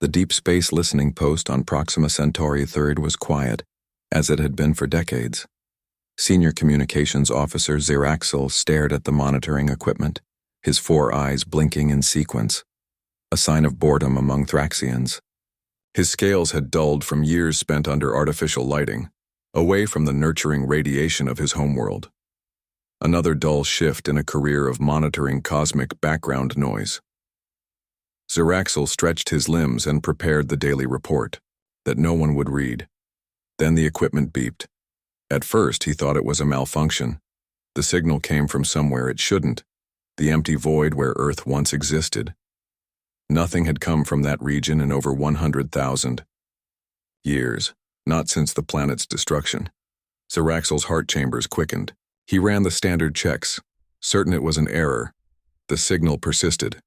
The deep space listening post on Proxima Centauri 3 was quiet, as it had been for decades. Senior Communications Officer Ziraxel stared at the monitoring equipment, his 4 eyes blinking in sequence, a sign of boredom among Thraxians. His scales had dulled from years spent under artificial lighting, away from the nurturing radiation of his homeworld. Another dull shift in a career of monitoring cosmic background noise. Ziraxel stretched his limbs and prepared the daily report, that no one would read. Then the equipment beeped. At first he thought it was a malfunction. The signal came from somewhere it shouldn't, the empty void where Earth once existed. Nothing had come from that region in over 100,000 years, not since the planet's destruction. Ziraxel's heart chambers quickened. He ran the standard checks, certain it was an error. The signal persisted.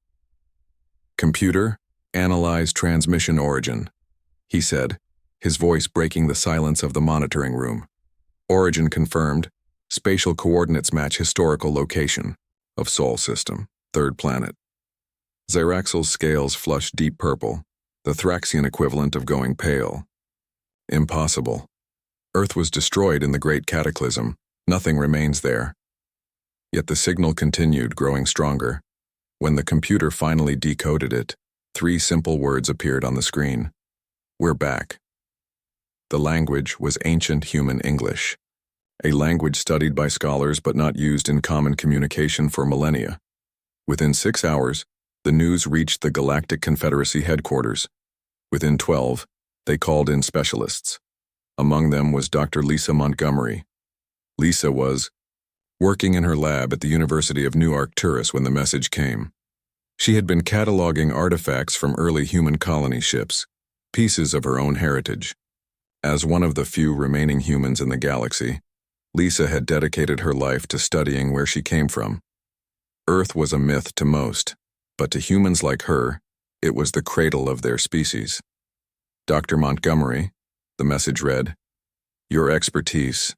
"Computer, analyze transmission origin," he said, his voice breaking the silence of the monitoring room. Origin confirmed. Spatial coordinates match historical location of Sol system, 3rd planet. Ziraxel's scales flushed deep purple, the Thraxian equivalent of going pale. Impossible. Earth was destroyed in the Great Cataclysm. Nothing remains there. Yet the signal continued, growing stronger. When the computer finally decoded it, 3 simple words appeared on the screen. "We're back." The language was ancient human English, a language studied by scholars but not used in common communication for millennia. Within 6 hours, the news reached the Galactic Confederacy headquarters. Within 12, they called in specialists. Among them was Dr. Lisa Montgomery. Lisa was working in her lab at the University of New Arcturus when the message came. She had been cataloging artifacts from early human colony ships, pieces of her own heritage. As one of the few remaining humans in the galaxy, Lisa had dedicated her life to studying where she came from. Earth was a myth to most, but to humans like her, it was the cradle of their species. "Dr. Montgomery," the message read, "your expertise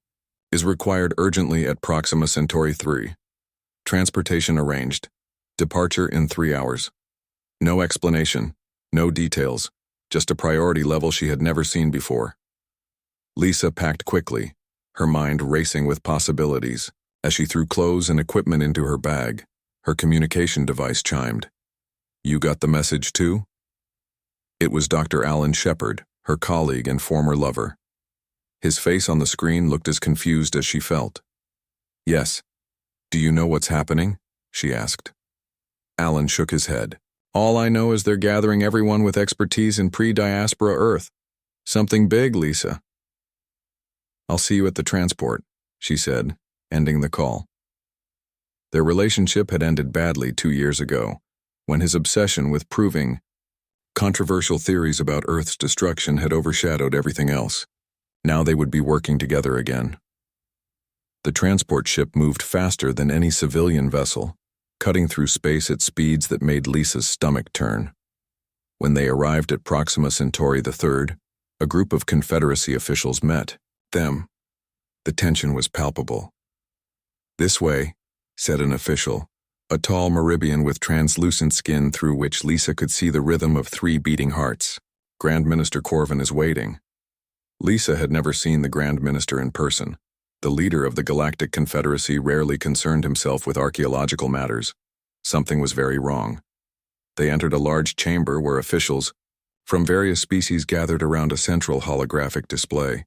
is required urgently at Proxima Centauri 3. Transportation arranged. Departure in 3 hours. No explanation, no details, just a priority level she had never seen before." Lisa packed quickly, her mind racing with possibilities. As she threw clothes and equipment into her bag, her communication device chimed. "You got the message too?" It was Dr. Alan Shepard, her colleague and former lover. His face on the screen looked as confused as she felt. "Yes. Do you know what's happening?" she asked. Alan shook his head. "All I know is they're gathering everyone with expertise in pre-diaspora Earth. Something big, Lisa." "I'll see you at the transport," she said, ending the call. Their relationship had ended badly 2 years ago, when his obsession with proving controversial theories about Earth's destruction had overshadowed everything else. Now they would be working together again. The transport ship moved faster than any civilian vessel, cutting through space at speeds that made Lisa's stomach turn. When they arrived at Proxima Centauri 3, a group of Confederacy officials met them. The tension was palpable. "This way," said an official, a tall Meribian with translucent skin through which Lisa could see the rhythm of 3 beating hearts. "Grand Minister Corvin is waiting." Lisa had never seen the Grand Minister in person. The leader of the Galactic Confederacy rarely concerned himself with archaeological matters. Something was very wrong. They entered a large chamber where officials from various species gathered around a central holographic display.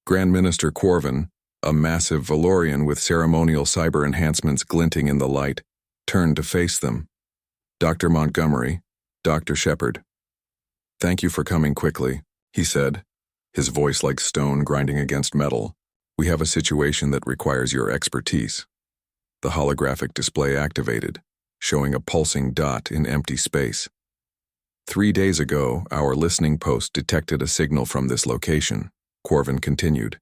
Grand Minister Corvin, a massive Valorian with ceremonial cyber enhancements glinting in the light, turned to face them. "Dr. Montgomery, Dr. Shepard. Thank you for coming quickly," he said, his voice like stone grinding against metal. "We have a situation that requires your expertise." The holographic display activated, showing a pulsing dot in empty space. 3 days ago, our listening post detected a signal from this location, Corvin continued.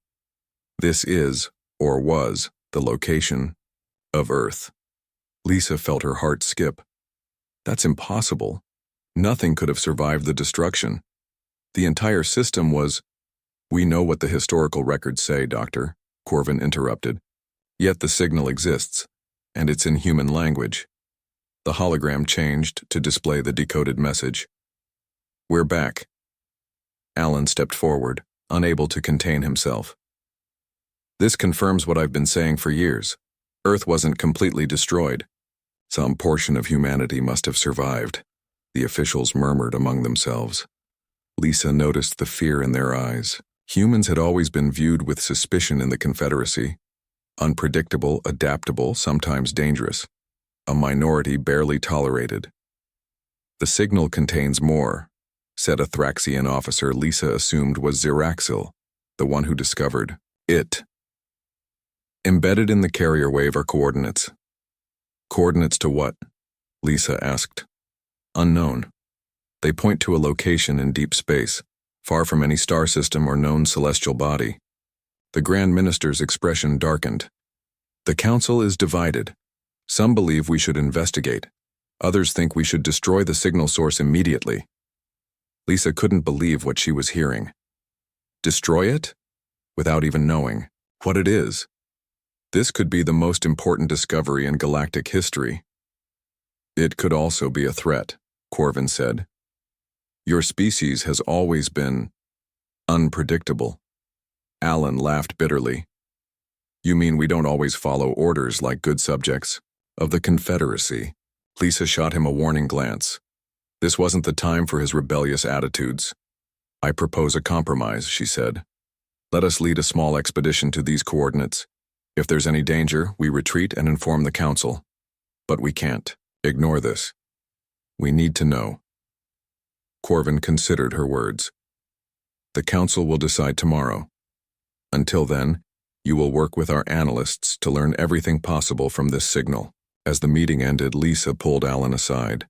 "This is, or was, the location of Earth." Lisa felt her heart skip. That's impossible. Nothing could have survived the destruction. The entire system was— "We know what the historical records say, Doctor," Corvin interrupted. "Yet the signal exists, and it's in human language." The hologram changed to display the decoded message. We're back. Alan stepped forward, unable to contain himself. This confirms what I've been saying for years. Earth wasn't completely destroyed. Some portion of humanity must have survived. The officials murmured among themselves. Lisa noticed the fear in their eyes. Humans had always been viewed with suspicion in the Confederacy. Unpredictable, adaptable, sometimes dangerous. A minority barely tolerated. The signal contains more, said a Thraxian officer Lisa assumed was Ziraxil, the one who discovered it. Embedded in the carrier wave are coordinates. Coordinates to what? Lisa asked. Unknown. They point to a location in deep space, far from any star system or known celestial body. The Grand Minister's expression darkened. The Council is divided. Some believe we should investigate. Others think we should destroy the signal source immediately. Lisa couldn't believe what she was hearing. Destroy it? Without even knowing what it is. This could be the most important discovery in galactic history. It could also be a threat, Corvin said. Your species has always been unpredictable. Alan laughed bitterly. You mean we don't always follow orders like good subjects of the Confederacy? Lisa shot him a warning glance. This wasn't the time for his rebellious attitudes. I propose a compromise, she said. Let us lead a small expedition to these coordinates. If there's any danger, we retreat and inform the Council. But we can't. Ignore this. We need to know. Corvin considered her words. The Council will decide tomorrow. Until then, you will work with our analysts to learn everything possible from this signal. As the meeting ended, Lisa pulled Alan aside.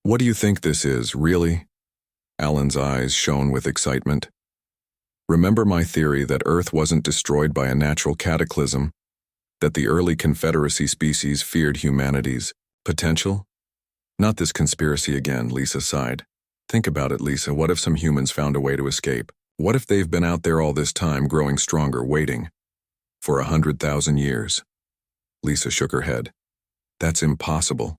What do you think this is, really? Alan's eyes shone with excitement. Remember my theory that Earth wasn't destroyed by a natural cataclysm, that the early Confederacy species feared humanity's potential? Not this conspiracy again, Lisa sighed. Think about it, Lisa. What if some humans found a way to escape? What if they've been out there all this time, growing stronger, waiting for 100,000 years? Lisa shook her head. That's impossible.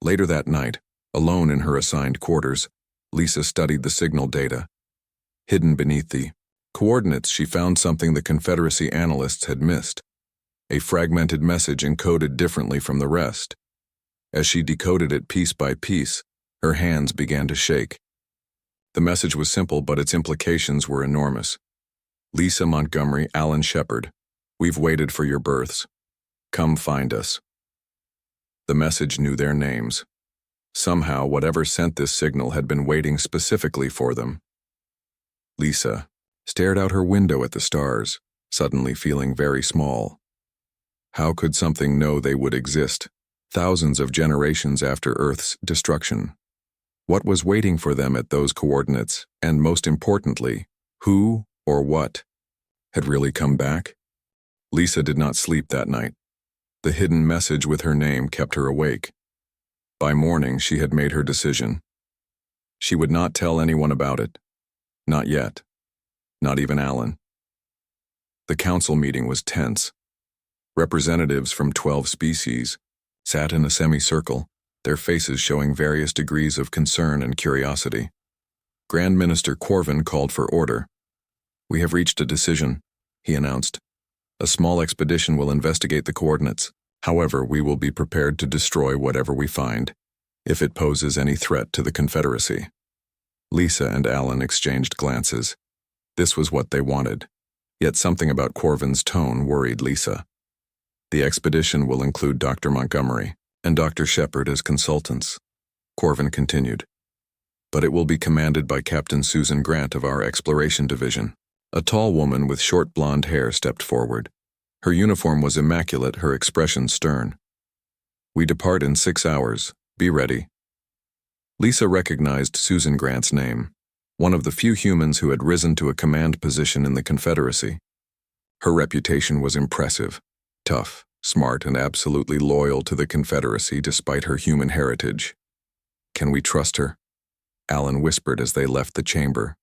Later that night, alone in her assigned quarters, Lisa studied the signal data. Hidden beneath the coordinates, she found something the Confederacy analysts had missed. A fragmented message encoded differently from the rest. As she decoded it piece by piece, her hands began to shake. The message was simple, but its implications were enormous. Lisa Montgomery, Alan Shepard, we've waited for your births. Come find us. The message knew their names. Somehow, whatever sent this signal had been waiting specifically for them. Lisa stared out her window at the stars, suddenly feeling very small. How could something know they would exist, thousands of generations after Earth's destruction? What was waiting for them at those coordinates, and most importantly, who or what had really come back? Lisa did not sleep that night. The hidden message with her name kept her awake. By morning, she had made her decision. She would not tell anyone about it. Not yet. Not even Alan. The council meeting was tense. Representatives from 12 species sat in a semicircle, their faces showing various degrees of concern and curiosity. Grand Minister Corvin called for order. We have reached a decision, he announced. A small expedition will investigate the coordinates. However, we will be prepared to destroy whatever we find, if it poses any threat to the Confederacy. Lisa and Alan exchanged glances. This was what they wanted. Yet something about Corvin's tone worried Lisa. The expedition will include Dr. Montgomery and Dr. Shepard as consultants, Corvin continued. But it will be commanded by Captain Susan Grant of our Exploration Division. A tall woman with short blonde hair stepped forward. Her uniform was immaculate, her expression stern. We depart in 6 hours. Be ready. Lisa recognized Susan Grant's name, one of the few humans who had risen to a command position in the Confederacy. Her reputation was impressive, tough, smart, and absolutely loyal to the Confederacy despite her human heritage. Can we trust her? Alan whispered as they left the chamber.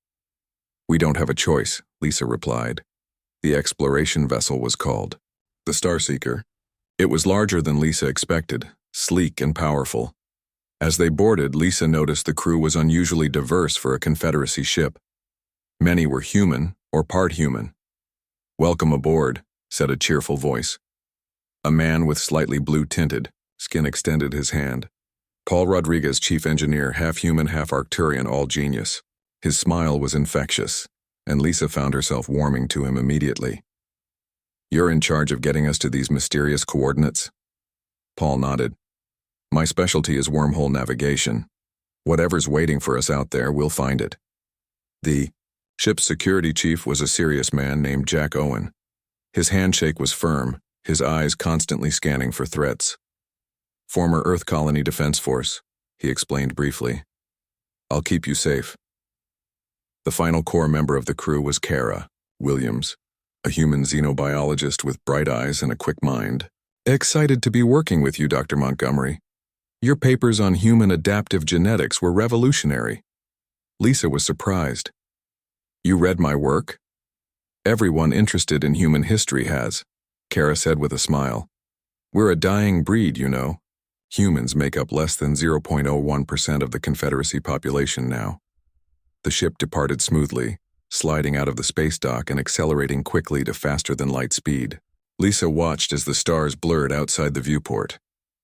We don't have a choice, Lisa replied. The exploration vessel was called the Starseeker. It was larger than Lisa expected, sleek and powerful. As they boarded, Lisa noticed the crew was unusually diverse for a Confederacy ship. Many were human or part human. "Welcome aboard," said a cheerful voice. A man with slightly blue-tinted skin extended his hand. Paul Rodriguez, chief engineer, half human, half Arcturian, all genius. His smile was infectious, and Lisa found herself warming to him immediately. "You're in charge of getting us to these mysterious coordinates?" Paul nodded. "My specialty is wormhole navigation. Whatever's waiting for us out there, we'll find it." The ship's security chief was a serious man named Jack Owen. His handshake was firm, his eyes constantly scanning for threats. "Former Earth Colony Defense Force," he explained briefly. "I'll keep you safe." The final core member of the crew was Kara Williams, a human xenobiologist with bright eyes and a quick mind. "Excited to be working with you, Dr. Montgomery. Your papers on human adaptive genetics were revolutionary." Lisa was surprised. "You read my work?" "Everyone interested in human history has," Kara said with a smile. "We're a dying breed, you know. Humans make up less than 0.01% of the Confederacy population now." The ship departed smoothly, sliding out of the space dock and accelerating quickly to faster-than-light speed. Lisa watched as the stars blurred outside the viewport.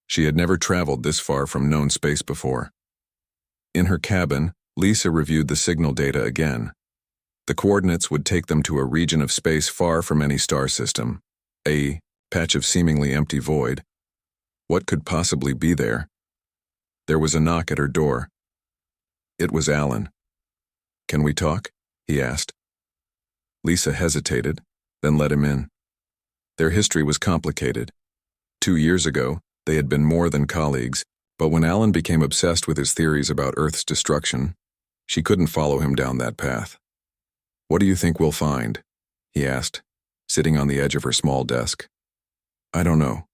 She had never traveled this far from known space before. In her cabin, Lisa reviewed the signal data again. The coordinates would take them to a region of space far from any star system, a patch of seemingly empty void. What could possibly be there? There was a knock at her door. It was Alan. "Can we talk?" he asked. Lisa hesitated, then let him in. Their history was complicated. 2 years ago, they had been more than colleagues, but when Alan became obsessed with his theories about Earth's destruction, she couldn't follow him down that path. "What do you think we'll find?" he asked, sitting on the edge of her small desk. "I don't know,"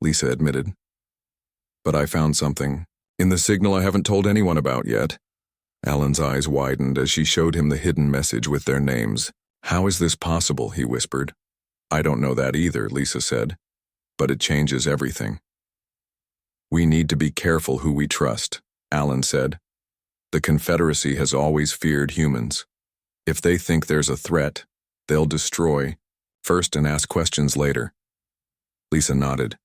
Lisa admitted. "But I found something in the signal I haven't told anyone about yet." Alan's eyes widened as she showed him the hidden message with their names. "How is this possible?" he whispered. "I don't know that either," Lisa said. "But it changes everything." "We need to be careful who we trust," Alan said. "The Confederacy has always feared humans. If they think there's a threat, they'll destroy first and ask questions later." Lisa nodded.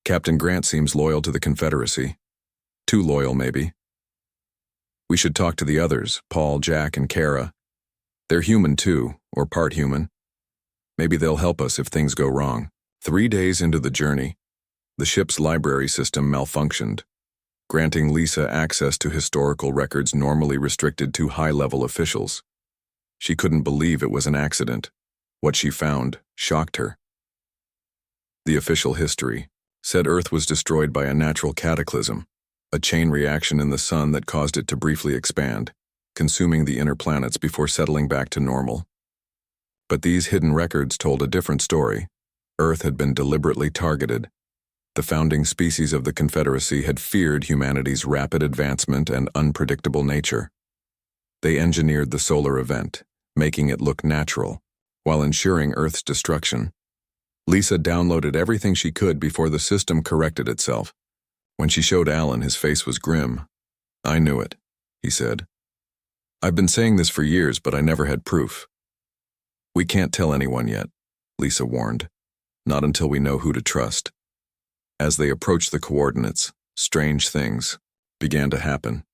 "Captain Grant seems loyal to the Confederacy. Too loyal, maybe. We should talk to the others, Paul, Jack, and Kara. They're human too, or part human. Maybe they'll help us if things go wrong." 3 days into the journey, the ship's library system malfunctioned, granting Lisa access to historical records normally restricted to high-level officials. She couldn't believe it was an accident. What she found shocked her. The official history said Earth was destroyed by a natural cataclysm, a chain reaction in the sun that caused it to briefly expand, consuming the inner planets before settling back to normal. But these hidden records told a different story. Earth had been deliberately targeted. The founding species of the Confederacy had feared humanity's rapid advancement and unpredictable nature. They engineered the solar event, making it look natural, while ensuring Earth's destruction. Lisa downloaded everything she could before the system corrected itself. When she showed Alan, his face was grim. "I knew it," he said. "I've been saying this for years, but I never had proof." "We can't tell anyone yet," Lisa warned. "Not until we know who to trust." As they approached the coordinates, strange things began to happen.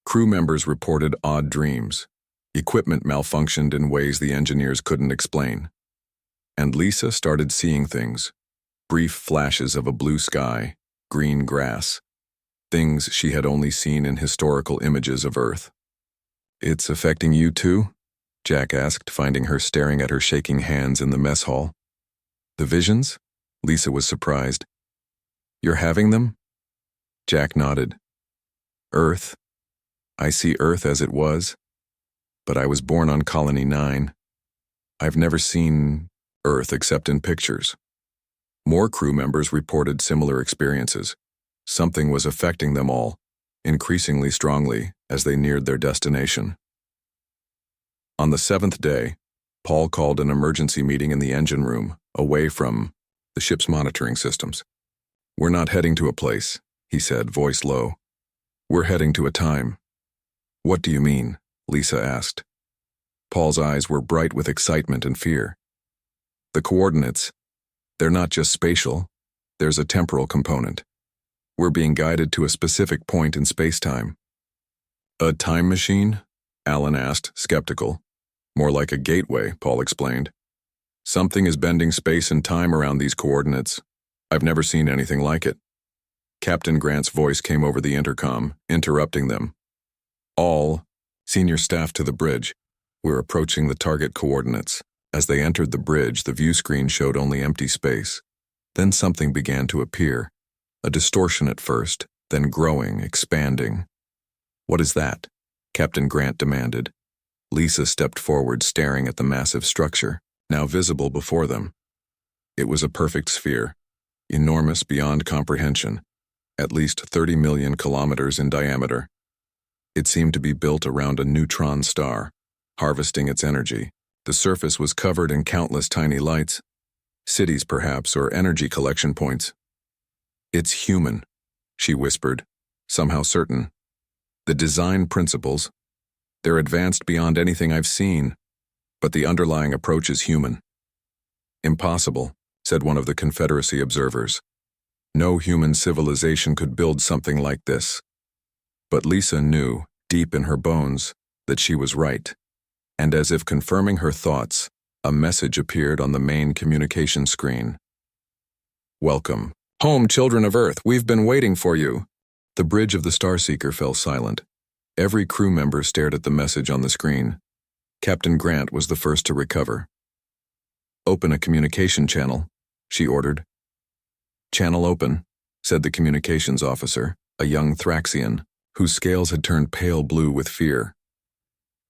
Crew members reported odd dreams. Equipment malfunctioned in ways the engineers couldn't explain. And Lisa started seeing things. Brief flashes of a blue sky, green grass. Things she had only seen in historical images of Earth. "It's affecting you too?" Jack asked, finding her staring at her shaking hands in the mess hall. "The visions?" Lisa was surprised. "You're having them?" Jack nodded. "Earth. I see Earth as it was, but I was born on Colony 9. I've never seen Earth except in pictures." More crew members reported similar experiences. Something was affecting them all, increasingly strongly as they neared their destination. On the 7th day, Paul called an emergency meeting in the engine room, away from the ship's monitoring systems. "We're not heading to a place," he said, voice low. We're heading to a time. What do you mean? Lisa asked. Paul's eyes were bright with excitement and fear. The coordinates, they're not just spatial, there's a temporal component. We're being guided to a specific point in space-time. A time machine? Alan asked, skeptical. More like a gateway, Paul explained. Something is bending space and time around these coordinates. I've never seen anything like it. Captain Grant's voice came over the intercom, interrupting them. All senior staff to the bridge. We're approaching the target coordinates. As they entered the bridge, the view screen showed only empty space. Then something began to appear. A distortion at first, then growing, expanding. What is that? Captain Grant demanded. Lisa stepped forward, staring at the massive structure, now visible before them. It was a perfect sphere, enormous beyond comprehension, at least 30 million kilometers in diameter. It seemed to be built around a neutron star, harvesting its energy. The surface was covered in countless tiny lights, cities perhaps, or energy collection points. It's human, she whispered, somehow certain. The design principles, they're advanced beyond anything I've seen, but the underlying approach is human. Impossible, said one of the Confederacy observers. No human civilization could build something like this. But Lisa knew, deep in her bones, that she was right. And as if confirming her thoughts, a message appeared on the main communication screen. Welcome. Home, children of Earth, we've been waiting for you. The bridge of the Starseeker fell silent. Every crew member stared at the message on the screen. Captain Grant was the first to recover. Open a communication channel, she ordered. Channel open, said the communications officer, a young Thraxian, whose scales had turned pale blue with fear.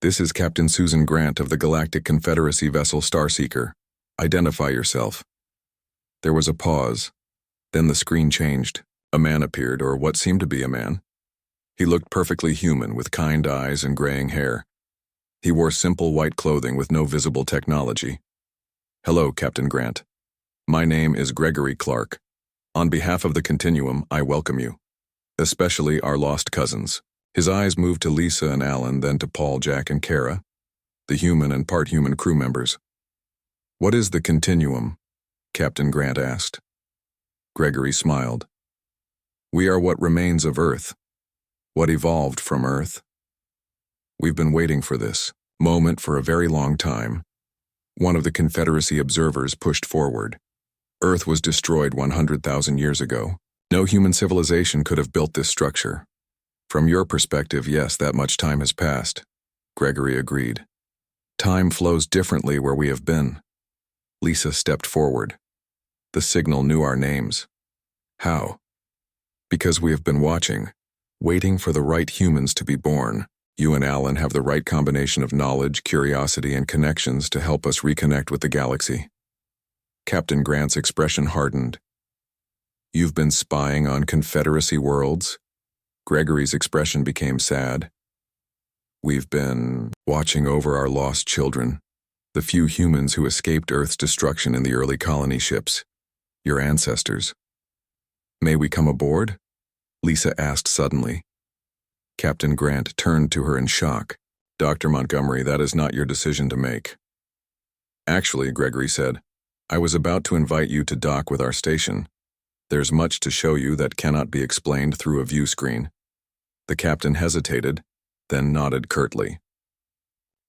This is Captain Susan Grant of the Galactic Confederacy vessel Starseeker. Identify yourself. There was a pause. Then the screen changed. A man appeared, or what seemed to be a man. He looked perfectly human, with kind eyes and graying hair. He wore simple white clothing with no visible technology. Hello, Captain Grant. My name is Gregory Clark. On behalf of the Continuum, I welcome you. Especially our lost cousins. His eyes moved to Lisa and Alan, then to Paul, Jack, and Kara, the human and part-human crew members. What is the Continuum? Captain Grant asked. Gregory smiled. We are what remains of Earth. What evolved from Earth. We've been waiting for this moment for a very long time. One of the Confederacy observers pushed forward. Earth was destroyed 100,000 years ago. No human civilization could have built this structure. From your perspective, yes, that much time has passed. Gregory agreed. Time flows differently where we have been. Lisa stepped forward. The signal knew our names. How? Because we have been watching, waiting for the right humans to be born. You and Alan have the right combination of knowledge, curiosity, and connections to help us reconnect with the galaxy. Captain Grant's expression hardened. You've been spying on Confederacy worlds? Gregory's expression became sad. We've been watching over our lost children, the few humans who escaped Earth's destruction in the early colony ships, your ancestors. May we come aboard? Lisa asked suddenly. Captain Grant turned to her in shock. Dr. Montgomery, that is not your decision to make. Actually, Gregory said, I was about to invite you to dock with our station. There's much to show you that cannot be explained through a view screen. The captain hesitated, then nodded curtly.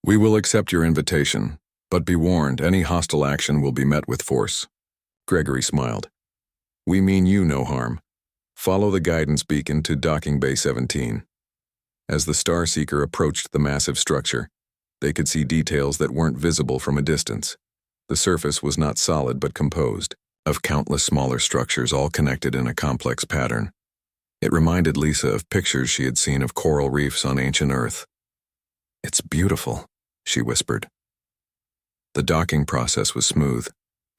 We will accept your invitation, but be warned, any hostile action will be met with force. Gregory smiled. We mean you no harm. Follow the guidance beacon to Docking Bay 17. As the Starseeker approached the massive structure, they could see details that weren't visible from a distance. The surface was not solid but composed of countless smaller structures all connected in a complex pattern. It reminded Lisa of pictures she had seen of coral reefs on ancient Earth. It's beautiful, she whispered. The docking process was smooth,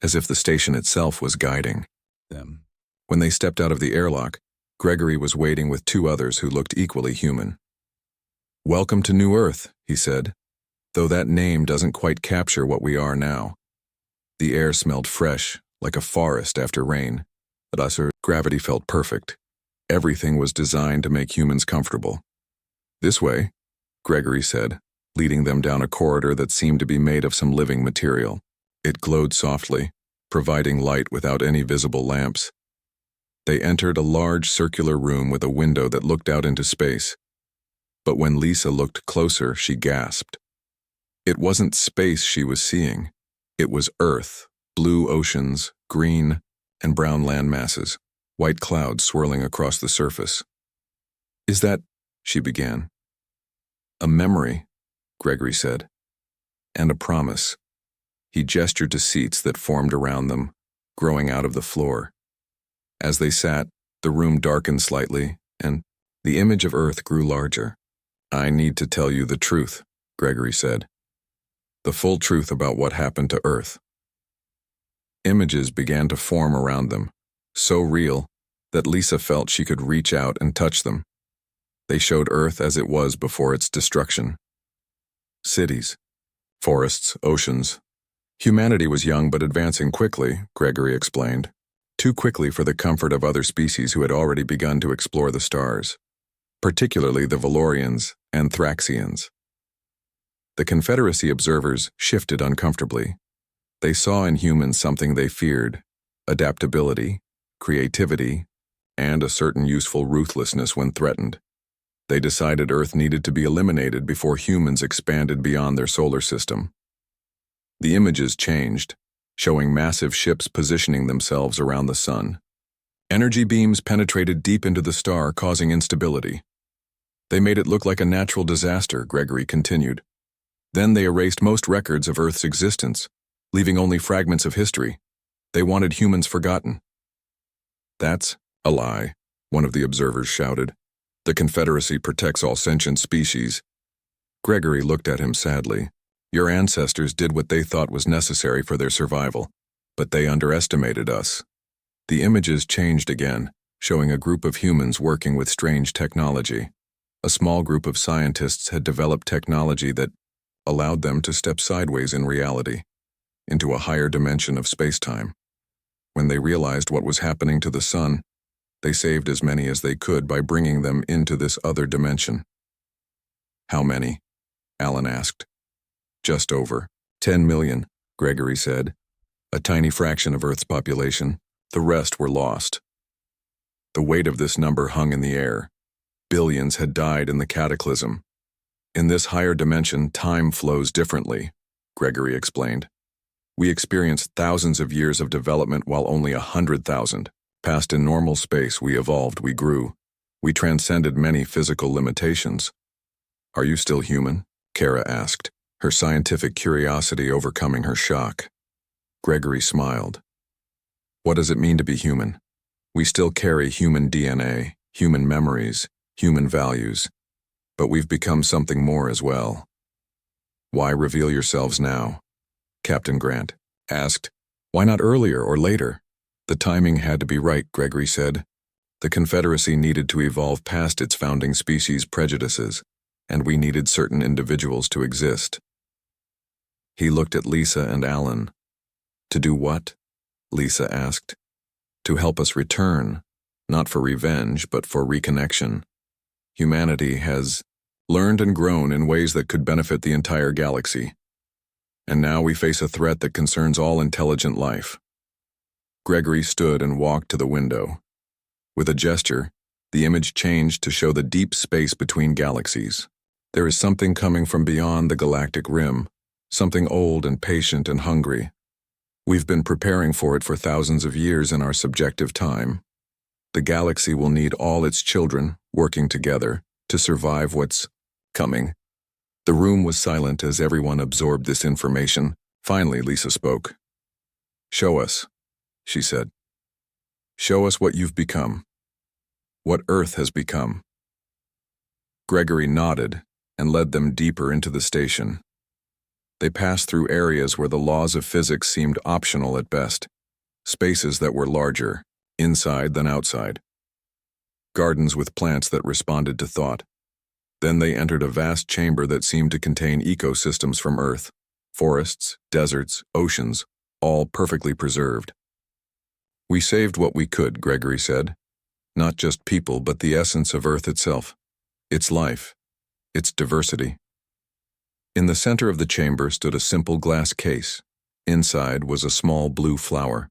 as if the station itself was guiding them. When they stepped out of the airlock, Gregory was waiting with two others who looked equally human. Welcome to New Earth, he said, though that name doesn't quite capture what we are now. The air smelled fresh, like a forest after rain. But gravity felt perfect. Everything was designed to make humans comfortable. "This way," Gregory said, leading them down a corridor that seemed to be made of some living material. It glowed softly, providing light without any visible lamps. They entered a large circular room with a window that looked out into space. But when Lisa looked closer, she gasped. It wasn't space she was seeing. It was Earth, blue oceans, green and brown land masses, white clouds swirling across the surface. "Is that," she began. "A memory," Gregory said, "and a promise." He gestured to seats that formed around them, growing out of the floor. As they sat, the room darkened slightly, and the image of Earth grew larger. "I need to tell you the truth," Gregory said. "The full truth about what happened to Earth." Images began to form around them, so real that Lisa felt she could reach out and touch them. They showed Earth as it was before its destruction. Cities, forests, oceans. Humanity was young but advancing quickly, Gregory explained. Too quickly for the comfort of other species who had already begun to explore the stars, particularly the Valorians and Thraxians. The Confederacy observers shifted uncomfortably. They saw in humans something they feared: adaptability, creativity, and a certain useful ruthlessness when threatened. They decided Earth needed to be eliminated before humans expanded beyond their solar system. The images changed, showing massive ships positioning themselves around the sun. Energy beams penetrated deep into the star, causing instability. They made it look like a natural disaster, Gregory continued. Then they erased most records of Earth's existence, leaving only fragments of history. They wanted humans forgotten. "That's a lie," one of the observers shouted. "The Confederacy protects all sentient species." Gregory looked at him sadly. "Your ancestors did what they thought was necessary for their survival, but they underestimated us." The images changed again, showing a group of humans working with strange technology. A small group of scientists had developed technology that allowed them to step sideways in reality, into a higher dimension of space-time. When they realized what was happening to the sun, they saved as many as they could by bringing them into this other dimension. "How many?" Alan asked. "Just over 10 million, Gregory said. "A tiny fraction of Earth's population. The rest were lost." The weight of this number hung in the air. Billions had died in the cataclysm. "In this higher dimension, time flows differently," Gregory explained. "We experienced thousands of years of development while only 100,000. Passed in normal space, we evolved, we grew. We transcended many physical limitations." "Are you still human?" Kara asked, her scientific curiosity overcoming her shock. Gregory smiled. "What does it mean to be human? We still carry human DNA, human memories, human values, but we've become something more as well." "Why reveal yourselves now?" Captain Grant asked. "Why not earlier or later?" "The timing had to be right," Gregory said. "The Confederacy needed to evolve past its founding species' prejudices, and we needed certain individuals to exist." He looked at Lisa and Alan. "To do what?" Lisa asked. "To help us return, not for revenge, but for reconnection. Humanity has learned and grown in ways that could benefit the entire galaxy. And now we face a threat that concerns all intelligent life." Gregory stood and walked to the window. With a gesture, the image changed to show the deep space between galaxies. "There is something coming from beyond the galactic rim, something old and patient and hungry. We've been preparing for it for thousands of years in our subjective time. The galaxy will need all its children working together to survive what's coming." The room was silent as everyone absorbed this information. Finally, Lisa spoke. "Show us," she said. "Show us what you've become. What Earth has become." Gregory nodded and led them deeper into the station. They passed through areas where the laws of physics seemed optional at best, spaces that were larger, inside than outside. Gardens with plants that responded to thought. Then they entered a vast chamber that seemed to contain ecosystems from Earth, forests, deserts, oceans, all perfectly preserved. "We saved what we could," Gregory said. Not just people, but the essence of Earth itself. Its life. Its diversity. In the center of the chamber stood a simple glass case. Inside was a small blue flower.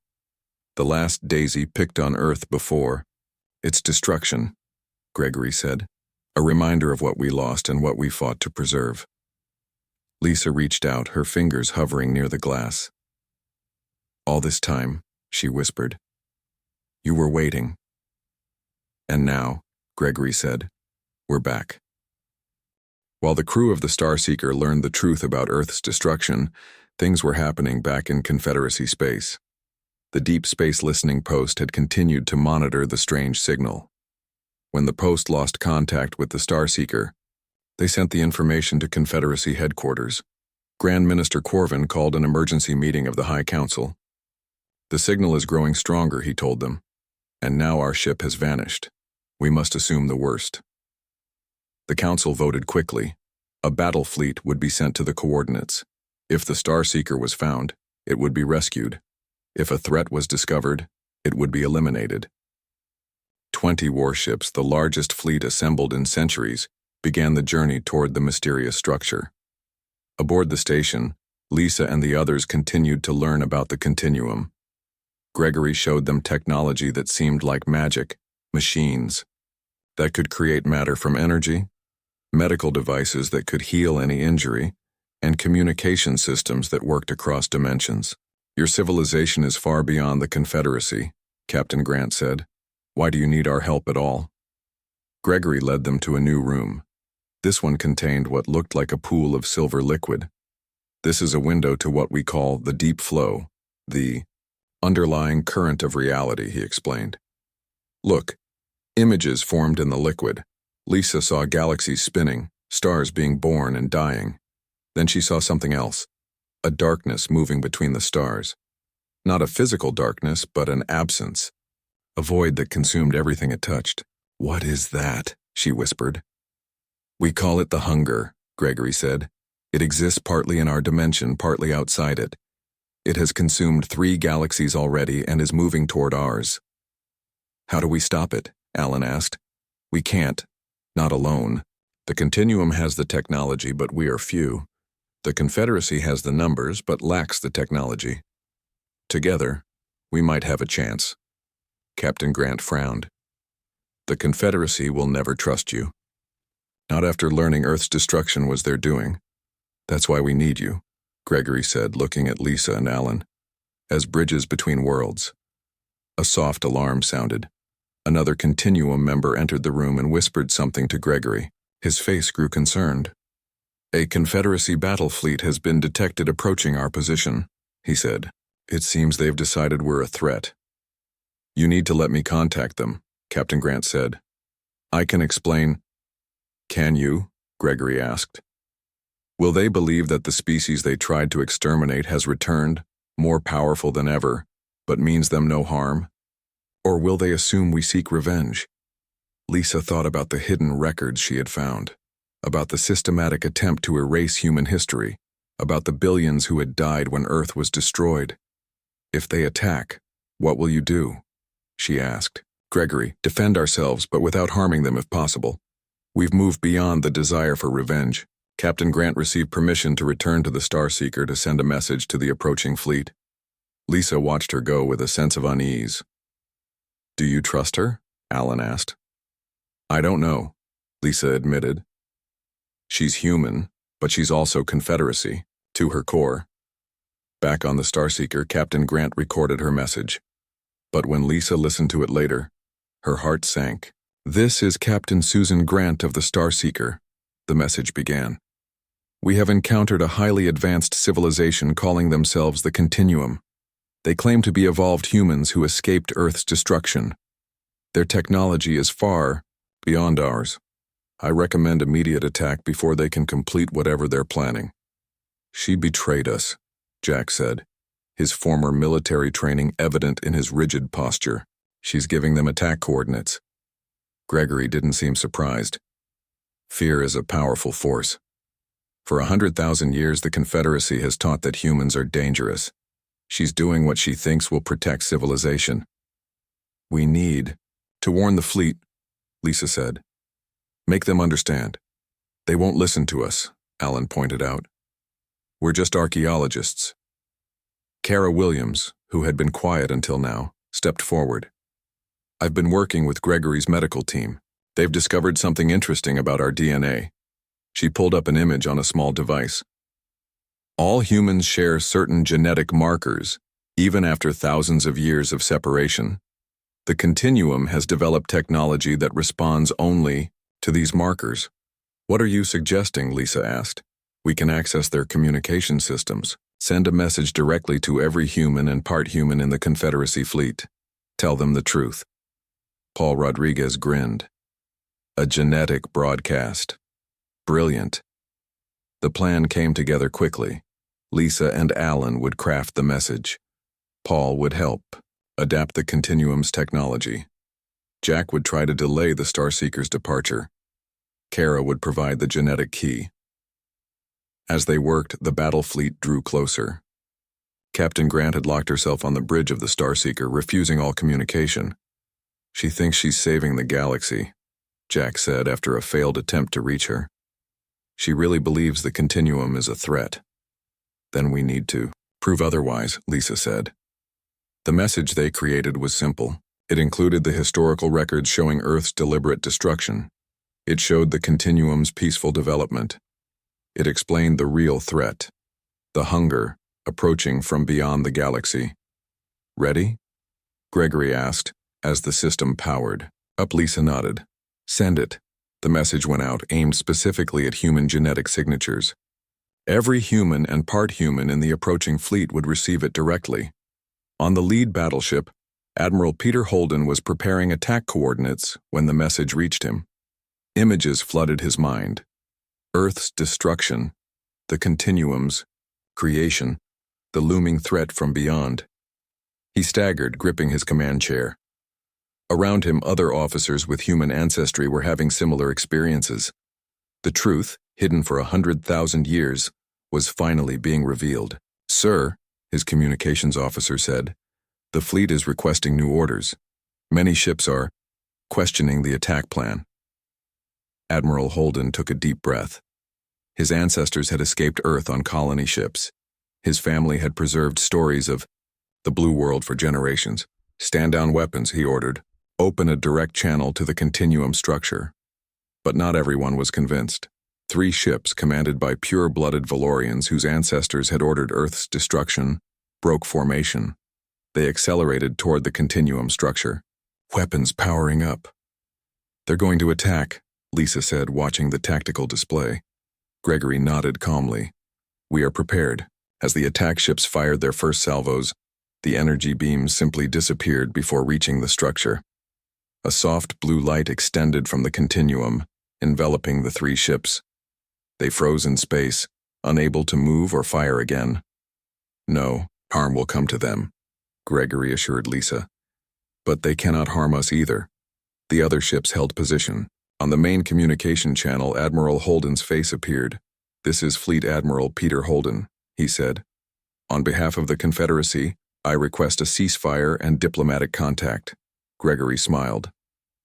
The last daisy picked on Earth before its destruction, Gregory said. A reminder of what we lost and what we fought to preserve. Lisa reached out, her fingers hovering near the glass. All this time, she whispered. You were waiting. And now, Gregory said, we're back. While the crew of the Starseeker learned the truth about Earth's destruction, things were happening back in Confederacy space. The Deep Space Listening Post had continued to monitor the strange signal. When the post lost contact with the Starseeker, they sent the information to Confederacy headquarters. Grand Minister Corvin called an emergency meeting of the High Council. The signal is growing stronger, he told them, and now our ship has vanished. We must assume the worst. The Council voted quickly. A battle fleet would be sent to the coordinates. If the Starseeker was found, it would be rescued. If a threat was discovered, it would be eliminated. 20 warships, the largest fleet assembled in centuries, began the journey toward the mysterious structure. Aboard the station, Lisa and the others continued to learn about the continuum. Gregory showed them technology that seemed like magic, machines that could create matter from energy, medical devices that could heal any injury, and communication systems that worked across dimensions. Your civilization is far beyond the Confederacy, Captain Grant said. Why do you need our help at all? Gregory led them to a new room. This one contained what looked like a pool of silver liquid. This is a window to what we call the deep flow, the underlying current of reality, he explained. Look, images formed in the liquid. Lisa saw galaxies spinning, stars being born and dying. Then she saw something else, a darkness moving between the stars. Not a physical darkness, but an absence, a void that consumed everything it touched. What is that? She whispered. We call it the hunger, Gregory said. It exists partly in our dimension, partly outside it. It has consumed 3 galaxies already and is moving toward ours. How do we stop it? Alan asked. We can't. Not alone. The Continuum has the technology, but we are few. The Confederacy has the numbers, but lacks the technology. Together, we might have a chance. Captain Grant frowned. The Confederacy will never trust you. Not after learning Earth's destruction was their doing. That's why we need you, Gregory said, looking at Lisa and Alan. As bridges between worlds. A soft alarm sounded. Another Continuum member entered the room and whispered something to Gregory. His face grew concerned. A Confederacy battle fleet has been detected approaching our position, he said. It seems they've decided we're a threat. You need to let me contact them, Captain Grant said. I can explain. Can you? Gregory asked. Will they believe that the species they tried to exterminate has returned, more powerful than ever, but means them no harm? Or will they assume we seek revenge? Lisa thought about the hidden records she had found, about the systematic attempt to erase human history, about the billions who had died when Earth was destroyed. If they attack, what will you do? She asked. Gregory, defend ourselves, but without harming them if possible. We've moved beyond the desire for revenge. Captain Grant received permission to return to the Starseeker to send a message to the approaching fleet. Lisa watched her go with a sense of unease. Do you trust her? Alan asked. I don't know, Lisa admitted. She's human, but she's also Confederacy, to her core. Back on the Starseeker, Captain Grant recorded her message. But when Lisa listened to it later, her heart sank. This is Captain Susan Grant of the Starseeker, the message began. We have encountered a highly advanced civilization calling themselves the Continuum. They claim to be evolved humans who escaped Earth's destruction. Their technology is far beyond ours. I recommend immediate attack before they can complete whatever they're planning. She betrayed us, Jack said, his former military training evident in his rigid posture. She's giving them attack coordinates. Gregory didn't seem surprised. Fear is a powerful force. For 100,000 years, the Confederacy has taught that humans are dangerous. She's doing what she thinks will protect civilization. We need To warn the fleet, Lisa said. Make them understand. They won't listen to us, Alan pointed out. We're just archaeologists. Kara Williams, who had been quiet until now, stepped forward. I've been working with Gregory's medical team. They've discovered something interesting about our DNA. She pulled up an image on a small device. All humans share certain genetic markers, even after thousands of years of separation. The Continuum has developed technology that responds only to these markers. What are you suggesting? Lisa asked. We can access their communication systems, send a message directly to every human and part human in the Confederacy fleet. Tell them the truth. Paul Rodriguez grinned. A genetic broadcast. Brilliant. The plan came together quickly. Lisa and Alan would craft the message. Paul would help adapt the Continuum's technology. Jack would try to delay the Starseeker's departure. Kara would provide the genetic key. As they worked, the battle fleet drew closer. Captain Grant had locked herself on the bridge of the Starseeker, refusing all communication. She thinks she's saving the galaxy, Jack said after a failed attempt to reach her. She really believes the Continuum is a threat. Then we need to prove otherwise, Lisa said. The message they created was simple. It included the historical records showing Earth's deliberate destruction. It showed the Continuum's peaceful development. It explained the real threat, the hunger approaching from beyond the galaxy. Ready? Gregory asked as the system powered up. Lisa nodded. Send it. The message went out, aimed specifically at human genetic signatures. Every human and part human in the approaching fleet would receive it directly. On the lead battleship, Admiral Peter Holden was preparing attack coordinates when the message reached him. Images flooded his mind. Earth's destruction, the Continuum's creation, the looming threat from beyond. He staggered, gripping his command chair. Around him, other officers with human ancestry were having similar experiences. The truth, hidden for 100,000 years, was finally being revealed. Sir, his communications officer said, the fleet is requesting new orders. Many ships are questioning the attack plan. Admiral Holden took a deep breath. His ancestors had escaped Earth on colony ships. His family had preserved stories of the Blue World for generations. Stand down weapons, he ordered. Open a direct channel to the Continuum structure. But not everyone was convinced. 3 ships commanded by pure-blooded Valorians whose ancestors had ordered Earth's destruction broke formation. They accelerated toward the Continuum structure, weapons powering up. They're going to attack, Lisa said, watching the tactical display. Gregory nodded calmly. We are prepared. As the attack ships fired their first salvos, the energy beams simply disappeared before reaching the structure. A soft blue light extended from the Continuum, enveloping the 3 ships. They froze in space, unable to move or fire again. No harm will come to them, Gregory assured Lisa. But they cannot harm us either. The other ships held position. On the main communication channel, Admiral Holden's face appeared. This is Fleet Admiral Peter Holden, he said. On behalf of the Confederacy, I request a ceasefire and diplomatic contact. Gregory smiled.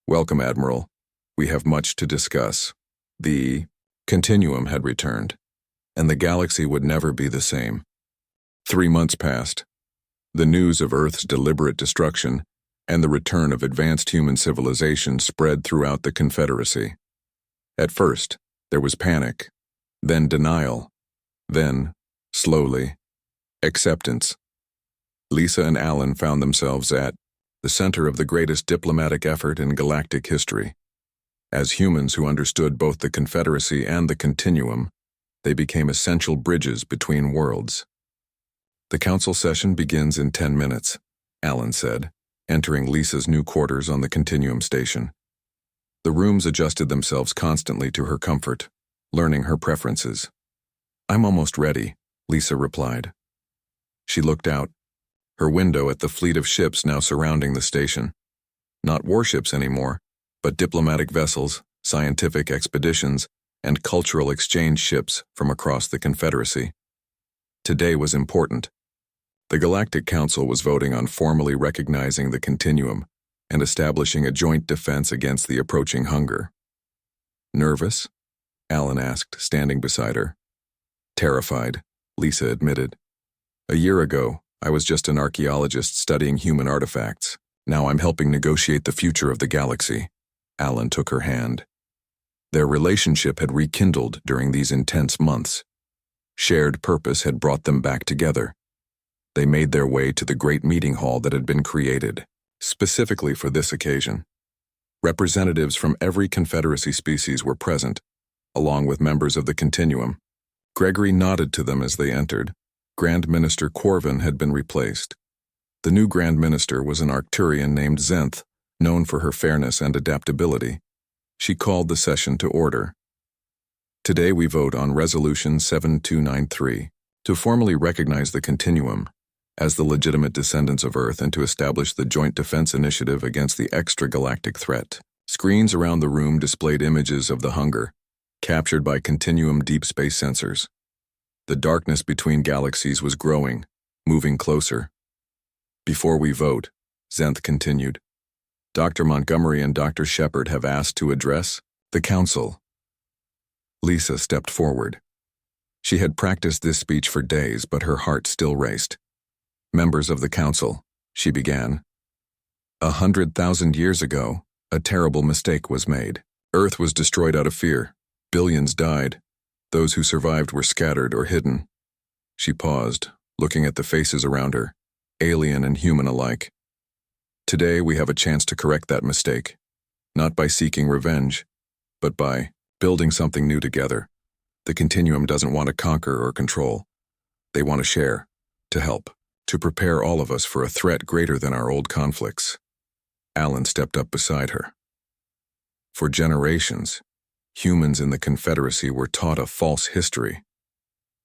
Welcome, Admiral. We have much to discuss. The Continuum had returned, and the galaxy would never be the same. 3 months passed. The news of Earth's deliberate destruction and the return of advanced human civilization spread throughout the Confederacy. At first, there was panic, then denial, then, slowly, acceptance. Lisa and Alan found themselves at the center of the greatest diplomatic effort in galactic history. As humans who understood both the Confederacy and the Continuum, they became essential bridges between worlds. The council session begins in 10 minutes, Alan said, entering Lisa's new quarters on the Continuum station. The rooms adjusted themselves constantly to her comfort, learning her preferences. I'm almost ready, Lisa replied. She looked out, her window at the fleet of ships now surrounding the station. Not warships anymore, but diplomatic vessels, scientific expeditions, and cultural exchange ships from across the Confederacy. Today was important. The Galactic Council was voting on formally recognizing the Continuum, and establishing a joint defense against the approaching hunger. Nervous? Alan asked, standing beside her. Terrified, Lisa admitted. A year ago, I was just an archaeologist studying human artifacts. Now I'm helping negotiate the future of the galaxy. Alan took her hand. Their relationship had rekindled during these intense months. Shared purpose had brought them back together. They made their way to the great meeting hall that had been created, specifically for this occasion. Representatives from every Confederacy species were present, along with members of the Continuum. Gregory nodded to them as they entered. Grand Minister Corvin had been replaced. The new Grand Minister was an Arcturian named Zenth, known for her fairness and adaptability. She called the session to order. Today we vote on Resolution 7293 to formally recognize the Continuum as the legitimate descendants of Earth and to establish the Joint Defense Initiative against the extragalactic threat. Screens around the room displayed images of the hunger, captured by Continuum deep space sensors. The darkness between galaxies was growing, moving closer. Before we vote, Zenth continued, Dr. Montgomery and Dr. Shepard have asked to address the Council. Lisa stepped forward. She had practiced this speech for days, but her heart still raced. Members of the Council, she began. 100,000 years ago, a terrible mistake was made. Earth was destroyed out of fear. Billions died. Those who survived were scattered or hidden. She paused, looking at the faces around her, alien and human alike. Today we have a chance to correct that mistake, not by seeking revenge, but by building something new together. The Continuum doesn't want to conquer or control. They want to share, to help, to prepare all of us for a threat greater than our old conflicts. Alan stepped up beside her. For generations, humans in the Confederacy were taught a false history.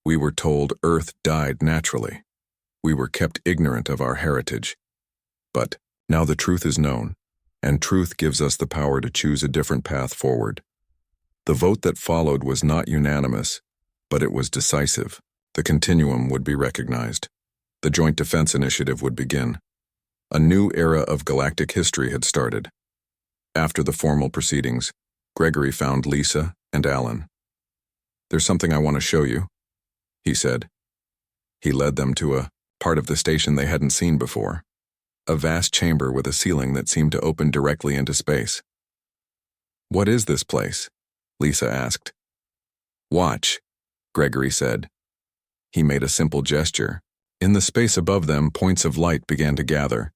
We were told Earth died naturally. We were kept ignorant of our heritage. But now the truth is known, and truth gives us the power to choose a different path forward. The vote that followed was not unanimous, but it was decisive. The Continuum would be recognized. The Joint Defense Initiative would begin. A new era of galactic history had started. After the formal proceedings, Gregory found Lisa and Alan. There's something I want to show you, he said. He led them to a part of the station they hadn't seen before. A vast chamber with a ceiling that seemed to open directly into space. What is this place? Lisa asked. Watch, Gregory said. He made a simple gesture. In the space above them, points of light began to gather.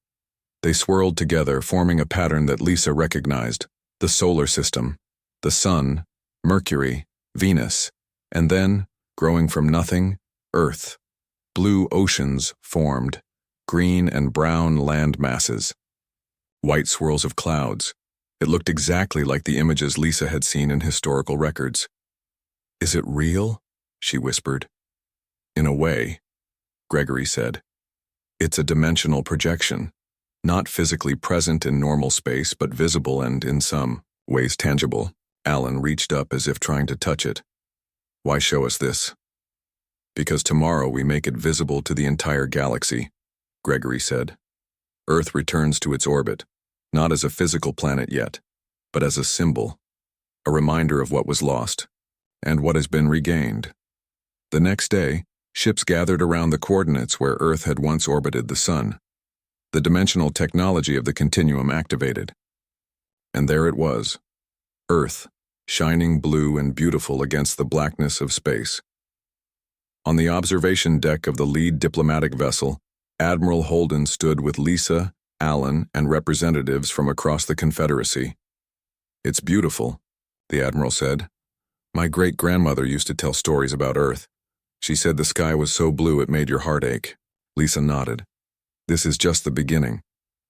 They swirled together, forming a pattern that Lisa recognized. The solar system, the Sun, Mercury, Venus, and then, growing from nothing, Earth. Blue oceans formed, green and brown land masses. White swirls of clouds. It looked exactly like the images Lisa had seen in historical records. Is it real? She whispered. In a way, Gregory said. It's a dimensional projection, not physically present in normal space, but visible and, in some ways, tangible. Alan reached up as if trying to touch it. Why show us this? Because tomorrow we make it visible to the entire galaxy, Gregory said. Earth returns to its orbit, not as a physical planet yet, but as a symbol, a reminder of what was lost, and what has been regained. The next day, ships gathered around the coordinates where Earth had once orbited the Sun. The dimensional technology of the Continuum activated. And there it was, Earth, shining blue and beautiful against the blackness of space. On the observation deck of the lead diplomatic vessel, Admiral Holden stood with Lisa, Alan, and representatives from across the Confederacy. It's beautiful, the Admiral said. My great-grandmother used to tell stories about Earth. She said the sky was so blue it made your heart ache. Lisa nodded. This is just the beginning.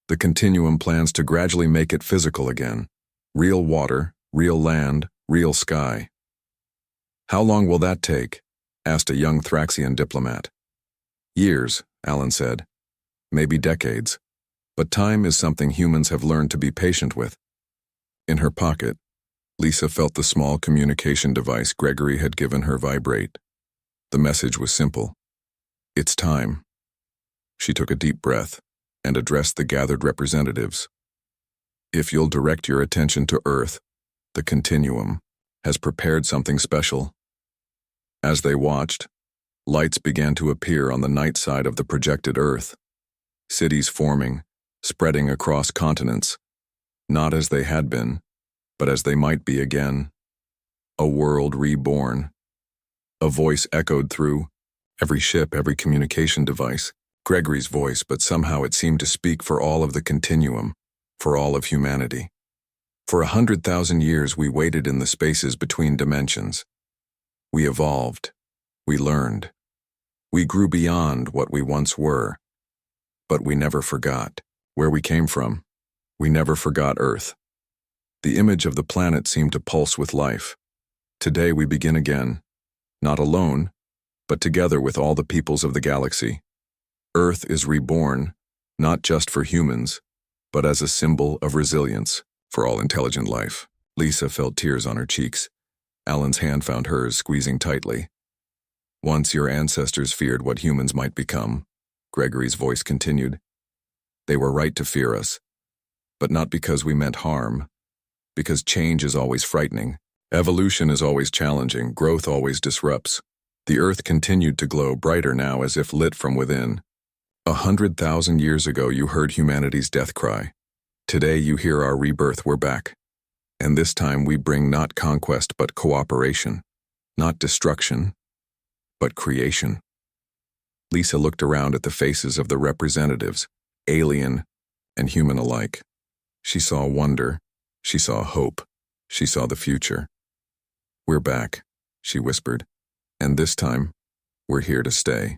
The Continuum plans to gradually make it physical again. Real water, real land, real sky. How long will that take? Asked a young Thraxian diplomat. Years, Alan said. Maybe decades. But time is something humans have learned to be patient with. In her pocket, Lisa felt the small communication device Gregory had given her vibrate. The message was simple. It's time. She took a deep breath and addressed the gathered representatives. If you'll direct your attention to Earth, the continuum has prepared something special. As they watched, lights began to appear on the night side of the projected Earth. Cities forming, spreading across continents, not as they had been, but as they might be again. A world reborn. A voice echoed through every ship, every communication device. Gregory's voice, but somehow it seemed to speak for all of the continuum, for all of humanity. For 100,000 years we waited in the spaces between dimensions. We evolved. We learned. We grew beyond what we once were. But we never forgot where we came from. We never forgot Earth. The image of the planet seemed to pulse with life. Today we begin again, not alone, but together with all the peoples of the galaxy. Earth is reborn, not just for humans, but as a symbol of resilience for all intelligent life. Lisa felt tears on her cheeks. Alan's hand found hers, squeezing tightly. Once your ancestors feared what humans might become, Gregory's voice continued. They were right to fear us, but not because we meant harm, because change is always frightening. Evolution is always challenging, growth always disrupts. The Earth continued to glow brighter now as if lit from within. 100,000 years ago you heard humanity's death cry. Today you hear our rebirth, we're back. And this time we bring not conquest but cooperation, not destruction, but creation. Lisa looked around at the faces of the representatives, alien and human alike. She saw wonder, she saw hope, she saw the future. We're back, she whispered, and this time, we're here to stay.